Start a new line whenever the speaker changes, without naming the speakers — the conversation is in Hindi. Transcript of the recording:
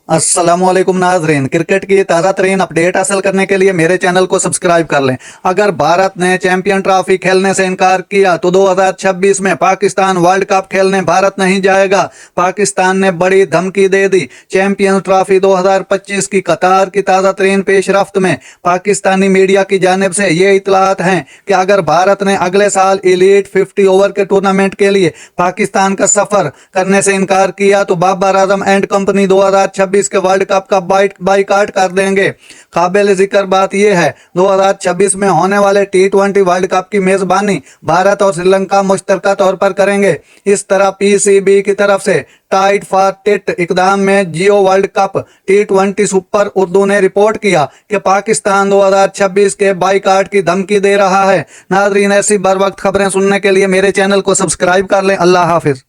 अस्सलामुअलैकुम नाजरीन, क्रिकेट की ताज़ा तरीन अपडेट हासिल करने के लिए मेरे चैनल को सब्सक्राइब कर लें। अगर भारत ने चैंपियन ट्रॉफी खेलने से इनकार किया तो 2026 में पाकिस्तान वर्ल्ड कप खेलने भारत नहीं जाएगा। पाकिस्तान ने बड़ी धमकी दे दी। चैंपियंस ट्रॉफी 2025 की कतार की ताज़ा तरीन पेशरफ्त में पाकिस्तानी मीडिया की जानिब से ये इतलात हैं कि अगर भारत ने अगले साल एलीट 50 ओवर के टूर्नामेंट के लिए पाकिस्तान का सफर करने से इनकार किया तो बाबर आजम एंड कंपनी 2026 के वर्ल्ड कप का बाइकाट कर देंगे। काबिल जिक्र बात यह है 2026 में होने वाले T20 वर्ल्ड कप की मेजबानी भारत और श्रीलंका मुश्तरका तौर पर करेंगे। इस तरह पीसीबी की तरफ से टाइट फॉर टिट इकदाम में Geo world cup T20 super Urdu ने रिपोर्ट किया कि पाकिस्तान 2026 के बाइकाट की धमकी दे रहा है। नाजरीन, ऐसी बर वक्त खबरें सुनने के लिए मेरे चैनल को सब्सक्राइब कर लें। अल्लाह हाफिज।